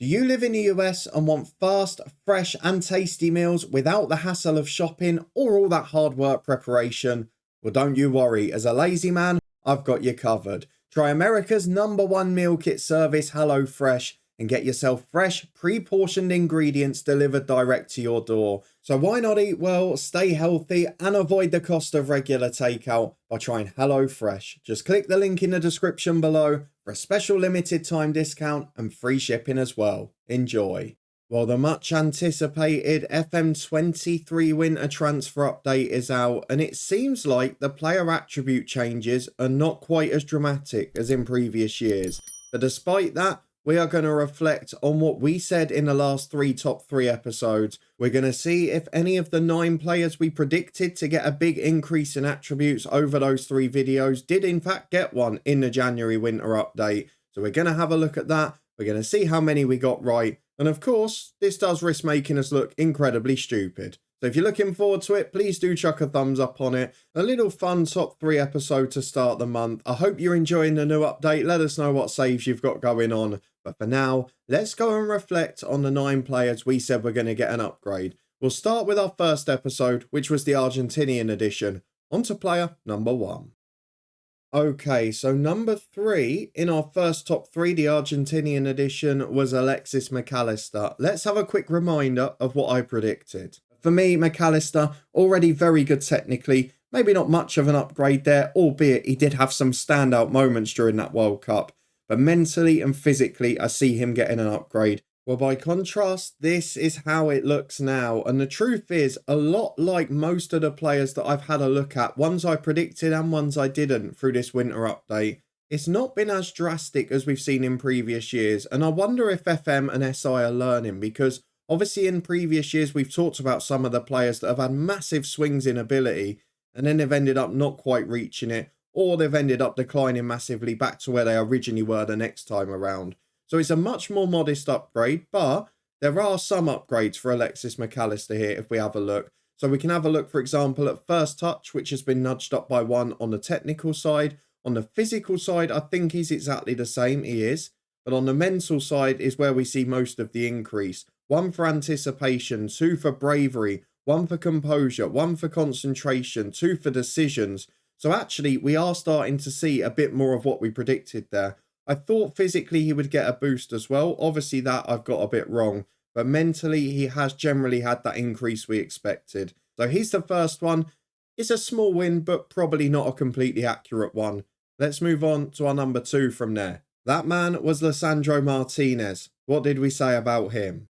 Do you live in the US and want fast, fresh and tasty meals without the hassle of shopping or all that hard work preparation? Well, don't you worry, as a lazy man, I've got you covered. Try America's #1 meal kit service, HelloFresh, and get yourself fresh, pre-portioned ingredients delivered direct to your door. So why not eat well, stay healthy, and avoid the cost of regular takeout by trying HelloFresh? Just click the link in the description below for a special limited time discount and free shipping as well. Enjoy. Well, the much anticipated FM23 winter transfer update is out, and it seems like the player attribute changes are not quite as dramatic as in previous years. But despite that, we are going to reflect on what we said in the last top three episodes. We're going to see if any of the 9 players we predicted to get a big increase in attributes over those 3 videos did in fact get one in the January winter update. So we're going to have a look at that. We're going to see how many we got right. And of course, this does risk making us look incredibly stupid. So if you're looking forward to it, please do chuck a thumbs up on it. A little fun top 3 episode to start the month. I hope you're enjoying the new update. Let us know what saves you've got going on. But for now, let's go and reflect on the 9 players we said we're going to get an upgrade. We'll start with our first episode, which was the Argentinian edition. On to player number 1. Okay, so number 3 in our first top 3, the Argentinian edition, was Alexis McAllister. Let's have a quick reminder of what I predicted. For me, McAllister, already very good technically, maybe not much of an upgrade there, albeit he did have some standout moments during that World Cup. But mentally and physically, I see him getting an upgrade. Well, by contrast, this is how it looks now. And the truth is, a lot like most of the players that I've had a look at, ones I predicted and ones I didn't through this winter update, it's not been as drastic as we've seen in previous years. And I wonder if FM and SI are learning, because obviously in previous years, we've talked about some of the players that have had massive swings in ability, and then they've ended up not quite reaching it, or they've ended up declining massively back to where they originally were the next time around. So it's a much more modest upgrade, but there are some upgrades for Alexis McAllister here if we have a look. So we can have a look, for example, at first touch, which has been nudged up by 1 on the technical side. On the physical side, I think he's exactly the same, he is. But on the mental side is where we see most of the increase. 1 for anticipation, 2 for bravery, 1 for composure, 1 for concentration, 2 for decisions. So actually, we are starting to see a bit more of what we predicted there. I thought physically he would get a boost as well. Obviously, that I've got a bit wrong. But mentally, he has generally had that increase we expected. So he's the first one. It's a small win, but probably not a completely accurate one. Let's move on to our number 2 from there. That man was Lisandro Martinez. What did we say about him?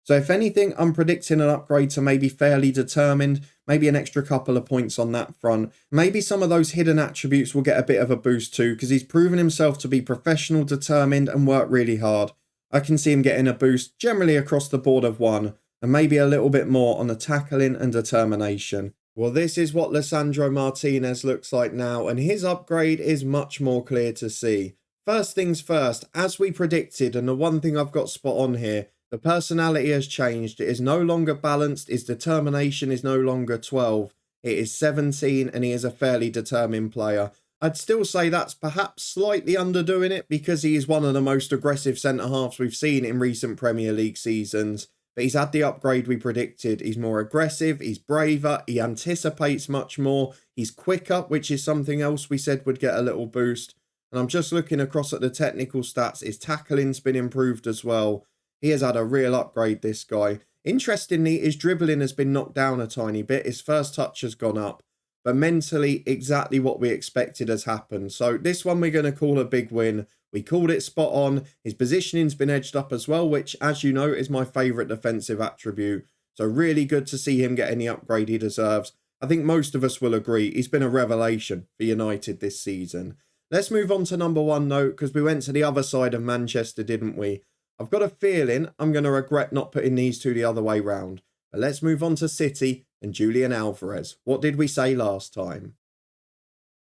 So if anything, I'm predicting an upgrade to maybe fairly determined, maybe an extra couple of points on that front. Maybe some of those hidden attributes will get a bit of a boost too, because he's proven himself to be professional, determined and work really hard. I can see him getting a boost generally across the board of 1, and maybe a little bit more on the tackling and determination. Well, this is what Lisandro Martinez looks like now, and his upgrade is much more clear to see. First things first, as we predicted, and the one thing I've got spot on here, the personality has changed. It is no longer balanced. His determination is no longer 12. It is 17, and he is a fairly determined player. I'd still say that's perhaps slightly underdoing it, because he is one of the most aggressive centre-halves we've seen in recent Premier League seasons. But he's had the upgrade we predicted. He's more aggressive, he's braver, he anticipates much more, he's quicker, which is something else we said would get a little boost. And I'm just looking across at the technical stats. His tackling's been improved as well. He has had a real upgrade, this guy. Interestingly, his dribbling has been knocked down a tiny bit. His first touch has gone up. But mentally, exactly what we expected has happened. So this one we're going to call a big win. We called it spot on. His positioning's been edged up as well, which, as you know, is my favourite defensive attribute. So really good to see him getting the upgrade he deserves. I think most of us will agree. He's been a revelation for United this season. Let's move on to number 1 note, because we went to the other side of Manchester, didn't we? I've got a feeling I'm going to regret not putting these 2 the other way round. But let's move on to City and Julian Alvarez. What did we say last time?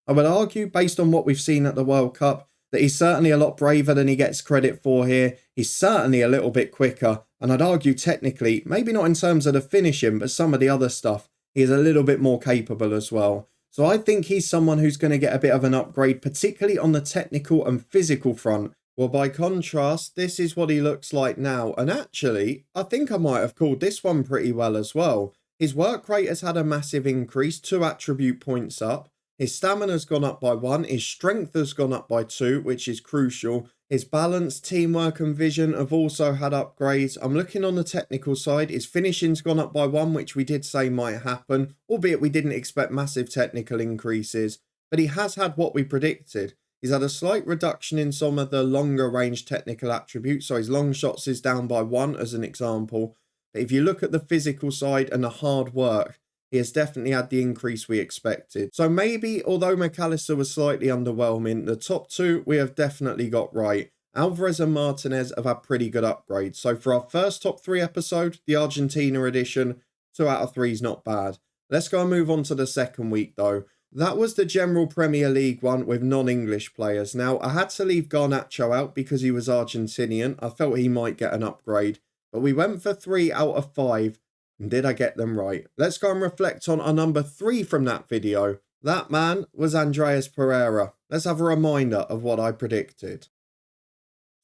I would argue, based on what we've seen at the World Cup, that he's certainly a lot braver than he gets credit for here. He's certainly a little bit quicker. And I'd argue technically, maybe not in terms of the finishing, but some of the other stuff, he is a little bit more capable as well. So I think he's someone who's going to get a bit of an upgrade, particularly on the technical and physical front. Well, by contrast, this is what he looks like now. And actually, I think I might have called this one pretty well as well. His work rate has had a massive increase, 2 attribute points up. His stamina's gone up by 1. His strength has gone up by 2, which is crucial. His balance, teamwork and vision have also had upgrades. I'm looking on the technical side. His finishing's gone up by 1, which we did say might happen, albeit we didn't expect massive technical increases. But he has had what we predicted. He's had a slight reduction in some of the longer range technical attributes. So his long shots is down by 1 as an example. But if you look at the physical side and the hard work, he has definitely had the increase we expected. So maybe, although McAllister was slightly underwhelming, the top 2 we have definitely got right. Alvarez and Martinez have had pretty good upgrades. So for our first top 3 episode, the Argentina edition, 2 out of 3 is not bad. Let's go and move on to the second week though. That was the general Premier League one with non-English players. Now, I had to leave Garnacho out because he was Argentinian. I felt he might get an upgrade. But we went for 3 out of 5. And did I get them right? Let's go and reflect on our number 3 from that video. That man was Andreas Pereira. Let's have a reminder of what I predicted.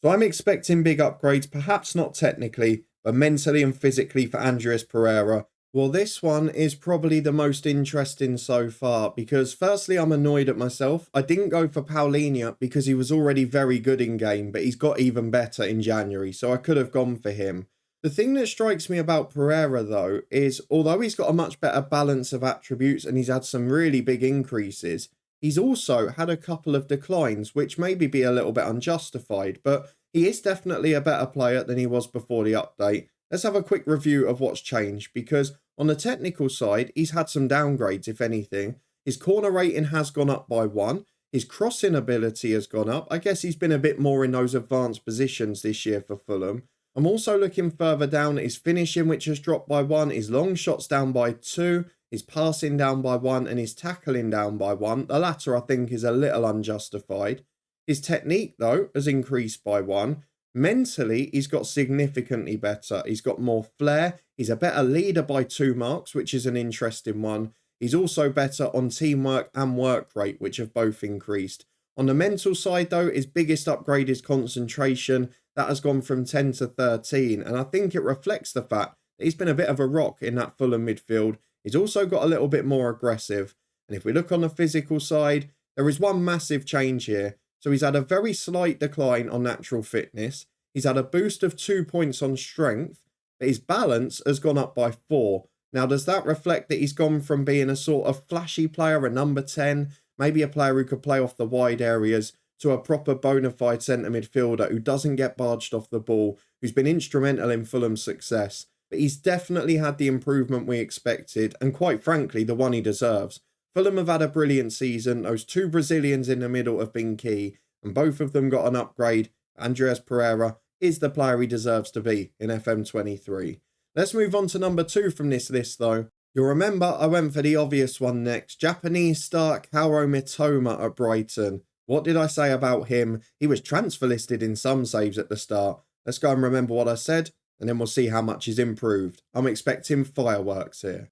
So I'm expecting big upgrades, perhaps not technically, but mentally and physically for Andreas Pereira. Well, this one is probably the most interesting so far because firstly, I'm annoyed at myself. I didn't go for Paulinho because he was already very good in game, but he's got even better in January, so I could have gone for him. The thing that strikes me about Pereira, though, is although he's got a much better balance of attributes and he's had some really big increases, he's also had a couple of declines, which maybe be a little bit unjustified, but he is definitely a better player than he was before the update. Let's have a quick review of what's changed, because on the technical side, he's had some downgrades, if anything. His corner rating has gone up by 1. His crossing ability has gone up. I guess he's been a bit more in those advanced positions this year for Fulham. I'm also looking further down at his finishing, which has dropped by 1, his long shots down by 2, his passing down by 1, and his tackling down by 1. The latter, I think, is a little unjustified. His technique, though, has increased by 1. Mentally, he's got significantly better. He's got more flair. He's a better leader by 2 marks, which is an interesting one. He's also better on teamwork and work rate, which have both increased. On the mental side, though, his biggest upgrade is concentration. That has gone from 10 to 13, and I think it reflects the fact that he's been a bit of a rock in that Fulham midfield. He's also got a little bit more aggressive. And if we look on the physical side, there is one massive change here. So he's had a very slight decline on natural fitness. He's had a boost of 2 points on strength, but his balance has gone up by 4. Now, does that reflect that he's gone from being a sort of flashy player, a number 10, maybe a player who could play off the wide areas, to a proper bona fide centre midfielder who doesn't get barged off the ball, who's been instrumental in Fulham's success? But he's definitely had the improvement we expected, and quite frankly, the one he deserves. Fulham have had a brilliant season. Those 2 Brazilians in the middle have been key, and both of them got an upgrade. Andreas Pereira is the player he deserves to be in FM23. Let's move on to number 2 from this list, though. You'll remember I went for the obvious one next. Japanese star Kaoru Mitoma at Brighton. What did I say about him? He was transfer listed in some saves at the start. Let's go and remember what I said, and then we'll see how much he's improved. I'm expecting fireworks here.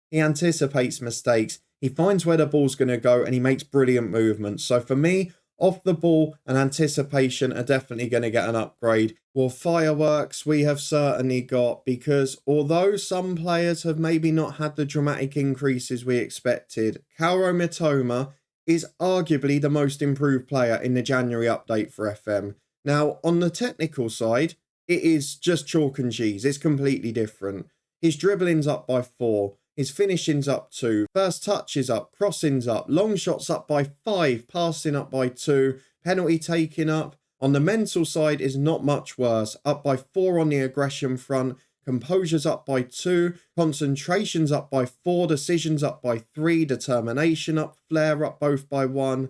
He anticipates mistakes. He finds where the ball's going to go, and he makes brilliant movements. So for me, off the ball and anticipation are definitely going to get an upgrade. Well, fireworks we have certainly got, because although some players have maybe not had the dramatic increases we expected, Kaoru Mitoma is arguably the most improved player in the January update for FM. Now, on the technical side, it is just chalk and cheese. It's completely different. His dribbling's up by 4. His finishing's up 2. First touch is up. Crossing's up. Long shots up by 5. Passing up by 2. Penalty taking up. On the mental side is not much worse. Up by 4 on the aggression front. Composure's up by 2, concentration's up by 4, decisions up by 3, determination up, flair up both by 1.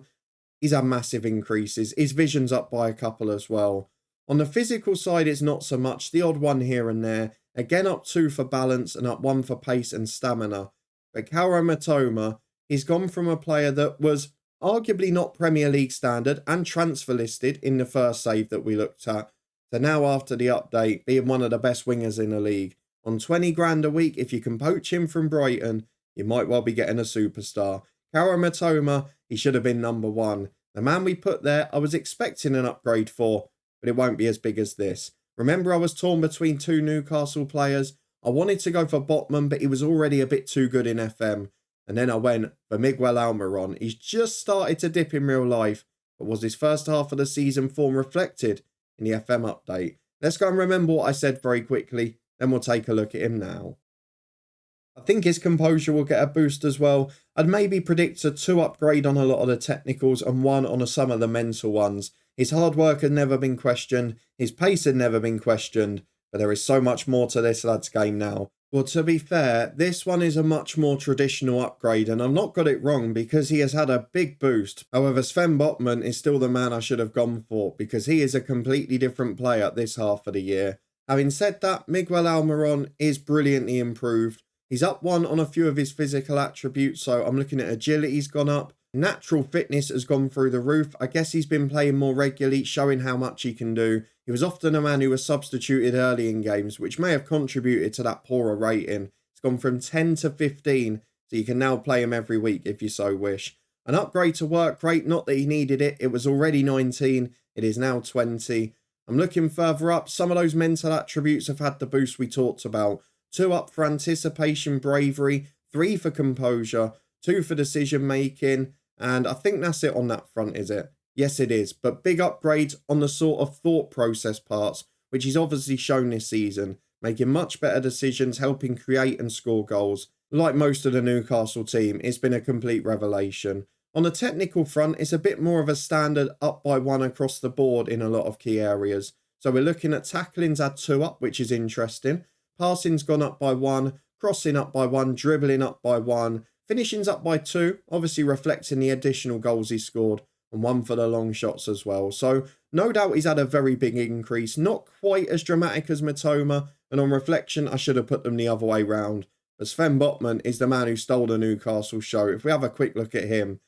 He's had massive increases. His vision's up by a couple as well. On the physical side, it's not so much, the odd one here and there. Again, up 2 for balance and up 1 for pace and stamina. But Kaoru Mitoma, he's gone from a player that was arguably not Premier League standard and transfer listed in the first save that we looked at, to now, after the update, being one of the best wingers in the league. On 20 grand a week, if you can poach him from Brighton, you might well be getting a superstar. Kaoru Mitoma, he should have been number 1. The man we put there, I was expecting an upgrade for, but it won't be as big as this. Remember, I was torn between two Newcastle players. I wanted to go for Botman, but he was already a bit too good in FM. And then I went for Miguel Almiron. He's just started to dip in real life, but was his first half of the season form reflected in the FM update? Let's go and remember what I said very quickly, then we'll take a look at him now. I think his composure will get a boost as well. I'd maybe predict a 2 upgrade on a lot of the technicals and 1 on some of the mental ones. His hard work had never been questioned, his pace had never been questioned, but there is so much more to this lad's game now. Well, to be fair, this one is a much more traditional upgrade, and I've not got it wrong because he has had a big boost. However, Sven Botman is still the man I should have gone for because he is a completely different player this half of the year. Having said that, Miguel Almiron is brilliantly improved. He's up 1 on a few of his physical attributes, so I'm looking at agility's gone up. Natural fitness has gone through the roof. I guess he's been playing more regularly, showing how much he can do. He was often a man who was substituted early in games, which may have contributed to that poorer rating. It's gone from 10 to 15, so you can now play him every week if you so wish. An upgrade to work rate, not that he needed it. It was already 19. It is now 20. I'm looking further up. Some of those mental attributes have had the boost we talked about. 2 up for anticipation, bravery, 3 for composure, 2 for decision making, and I think that's it on that front, is it? Yes, it is, but big upgrades on the sort of thought process parts, which he's obviously shown this season, making much better decisions, helping create and score goals. Like most of the Newcastle team, it's been a complete revelation. On the technical front, it's a bit more of a standard up by 1 across the board in a lot of key areas. So we're looking at tackling's had 2 up, which is interesting. Passing's gone up by 1, crossing up by 1, dribbling up by 1, finishing's up by 2, obviously reflecting the additional goals he scored, and 1 for the long shots as well. So no doubt he's had a very big increase, not quite as dramatic as Matoma, and on reflection I should have put them the other way round. But Sven Botman is the man who stole the Newcastle show. If we have a quick look at him,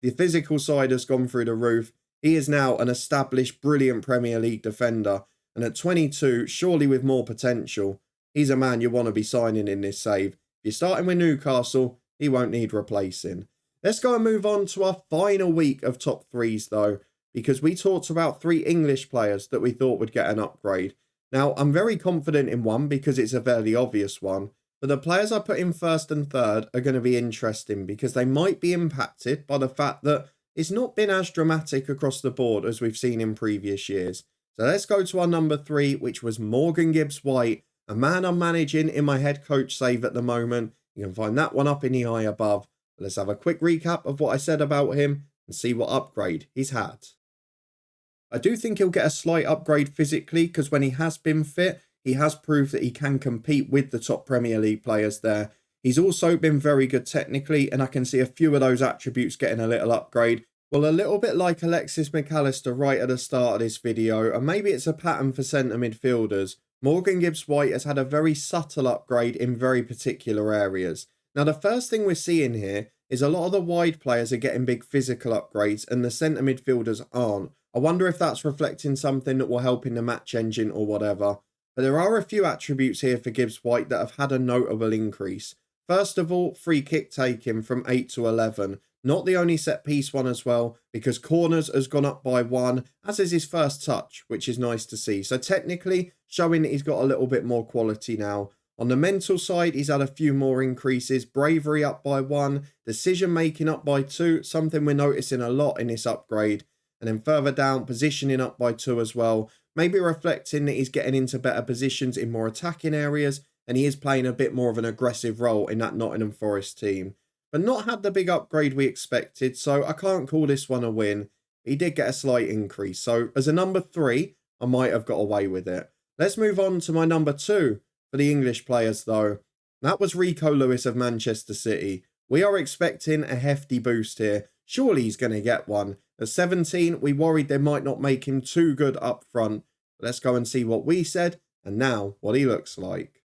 the physical side has gone through the roof. He is now an established, brilliant Premier League defender, and at 22, surely with more potential, he's a man you want to be signing in this save. If you're starting with Newcastle, he won't need replacing. Let's go and move on to our final week of top 3s though, because we talked about 3 English players that we thought would get an upgrade. Now, I'm very confident in one because it's a fairly obvious one, but the players I put in first and third are going to be interesting because they might be impacted by the fact that it's not been as dramatic across the board as we've seen in previous years. So let's go to our number 3, which was Morgan Gibbs-White, a man I'm managing in my head coach save at the moment. You can find that one up in the eye above. But let's have a quick recap of what I said about him and see what upgrade he's had. I do think he'll get a slight upgrade physically because when he has been fit, he has proved that he can compete with the top Premier League players there. He's also been very good technically, and I can see a few of those attributes getting a little upgrade. Well, a little bit like Alexis McAllister right at the start of this video, and maybe it's a pattern for centre midfielders. Morgan Gibbs-White has had a very subtle upgrade in very particular areas. Now, the first thing we're seeing here is a lot of the wide players are getting big physical upgrades and the centre midfielders aren't. I wonder if that's reflecting something that will help in the match engine or whatever. But there are a few attributes here for Gibbs-White that have had a notable increase. First of all, free kick taking from 8 to 11. Not the only set piece one as well, because corners has gone up by 1, as is his first touch, which is nice to see. So technically, showing that he's got a little bit more quality now. On the mental side, he's had a few more increases. Bravery up by 1, decision making up by 2, something we're noticing a lot in this upgrade. And then further down, positioning up by 2 as well. Maybe reflecting that he's getting into better positions in more attacking areas, and he is playing a bit more of an aggressive role in that Nottingham Forest team. But not had the big upgrade we expected, so I can't call this one a win. He did get a slight increase, so as a number 3, I might have got away with it. Let's move on to my number 2 for the English players though. That was Rico Lewis of Manchester City. We are expecting a hefty boost here. Surely he's going to get one. At 17, we worried they might not make him too good up front. Let's go and see what we said, and now what he looks like.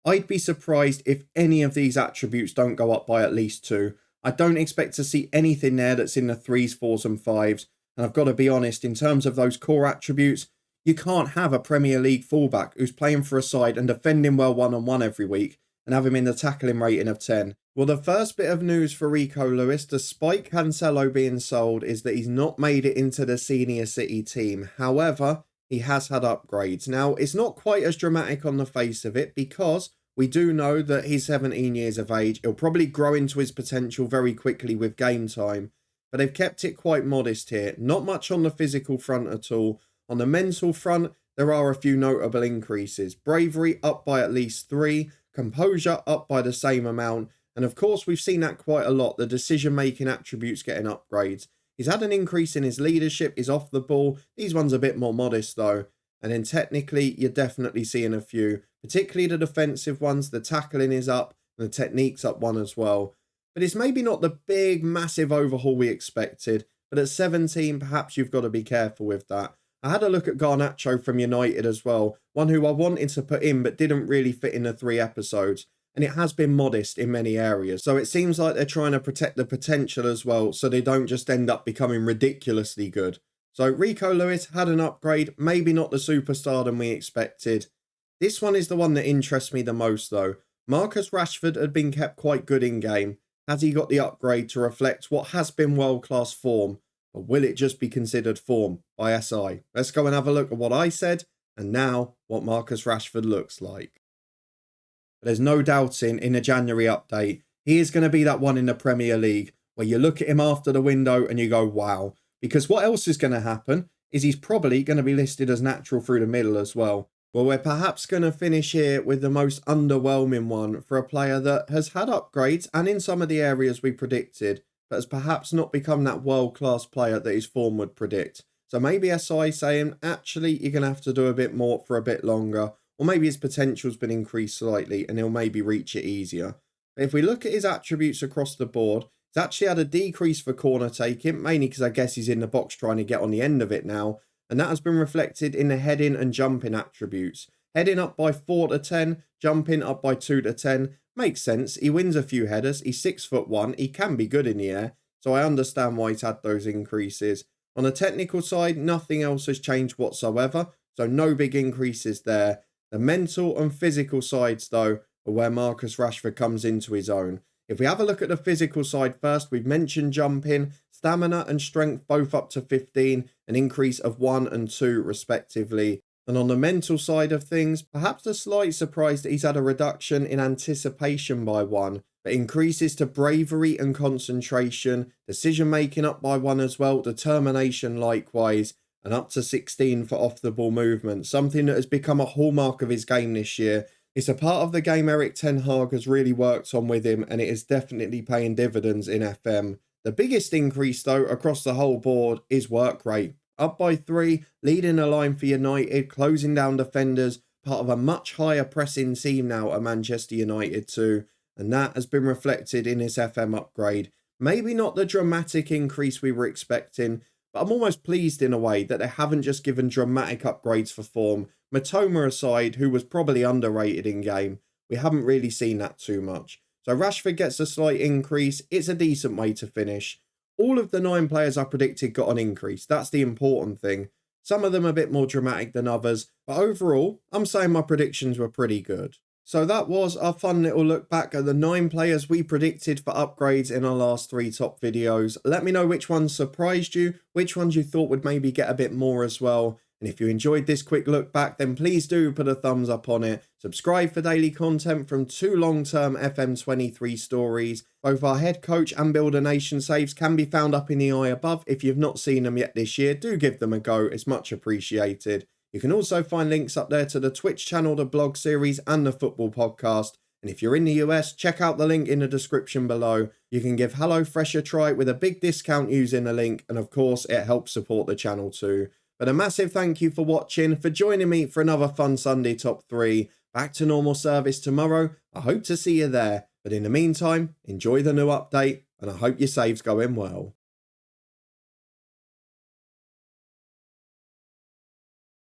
I'd be surprised if any of these attributes don't go up by at least 2. I don't expect to see anything there that's in the 3s, 4s and 5s. And I've got to be honest, in terms of those core attributes, you can't have a Premier League fullback who's playing for a side and defending well one-on-one every week and have him in the tackling rating of 10. Well, the first bit of news for Rico Lewis, despite Cancelo being sold, is that he's not made it into the senior City team. However, he has had upgrades. Now, it's not quite as dramatic on the face of it because we do know that he's 17 years of age. He'll probably grow into his potential very quickly with game time. But they've kept it quite modest here. Not much on the physical front at all. On the mental front, there are a few notable increases. Bravery up by at least 3. Composure up by the same amount. And of course, we've seen that quite a lot. The decision-making attributes getting upgrades. He's had an increase in his leadership, his off the ball. These ones are a bit more modest though. And then technically, you're definitely seeing a few. Particularly the defensive ones. The tackling is up and the technique's up one as well. But it's maybe not the big, massive overhaul we expected. But at 17, perhaps you've got to be careful with that. I had a look at Garnacho from United as well. One who I wanted to put in but didn't really fit in the 3 episodes. And it has been modest in many areas. So it seems like they're trying to protect the potential as well, so they don't just end up becoming ridiculously good. So Rico Lewis had an upgrade, maybe not the superstardom we expected. This one is the one that interests me the most though. Marcus Rashford had been kept quite good in game. Has he got the upgrade to reflect what has been world-class form? Or will it just be considered form by SI? Let's go and have a look at what I said, and now what Marcus Rashford looks like. But there's no doubting in the January update, he is going to be that one in the Premier League where you look at him after the window and you go, wow. Because what else is going to happen is he's probably going to be listed as natural through the middle as well. Well, we're perhaps going to finish here with the most underwhelming one for a player that has had upgrades and in some of the areas we predicted, but has perhaps not become that world-class player that his form would predict. So maybe SI saying, actually, you're going to have to do a bit more for a bit longer. Or maybe his potential's been increased slightly and he'll maybe reach it easier. But if we look at his attributes across the board, he's actually had a decrease for corner taking, mainly because I guess he's in the box trying to get on the end of it now. And that has been reflected in the heading and jumping attributes. Heading up by 4 to 10, jumping up by 2 to 10. Makes sense. He wins a few headers. He's 6'1". He can be good in the air. So I understand why he's had those increases. On the technical side, nothing else has changed whatsoever. So no big increases there. The mental and physical sides, though, are where Marcus Rashford comes into his own. If we have a look at the physical side first, we've mentioned jumping, stamina and strength both up to 15, an increase of 1 and 2 respectively. And on the mental side of things, perhaps a slight surprise that he's had a reduction in anticipation by 1, but increases to bravery and concentration, decision making up by 1 as well, determination likewise, and up to 16 for off-the-ball movement, something that has become a hallmark of his game this year. It's a part of the game Erik ten Hag has really worked on with him, and it is definitely paying dividends in FM. The biggest increase, though, across the whole board is work rate. Up by 3, leading the line for United, closing down defenders, part of a much higher pressing team now at Manchester United too, and that has been reflected in his FM upgrade. Maybe not the dramatic increase we were expecting, but I'm almost pleased in a way that they haven't just given dramatic upgrades for form. Matoma aside, who was probably underrated in game, we haven't really seen that too much. So Rashford gets a slight increase. It's a decent way to finish. All of the 9 players I predicted got an increase. That's the important thing. Some of them a bit more dramatic than others, but overall, I'm saying my predictions were pretty good. So that was our fun little look back at the 9 players we predicted for upgrades in our last 3 top videos. Let me know which ones surprised you, which ones you thought would maybe get a bit more as well. And if you enjoyed this quick look back, then please do put a thumbs up on it. Subscribe for daily content from 2 long-term FM23 stories. Both our head coach and Builder Nation saves can be found up in the eye above. If you've not seen them yet this year, do give them a go. It's much appreciated. You can also find links up there to the Twitch channel, the blog series, and the football podcast. And if you're in the US, check out the link in the description below. You can give HelloFresh a try with a big discount using the link. And of course, it helps support the channel too. But a massive thank you for watching, for joining me for another fun Sunday top 3. Back to normal service tomorrow. I hope to see you there. But in the meantime, enjoy the new update, and I hope your save's going well.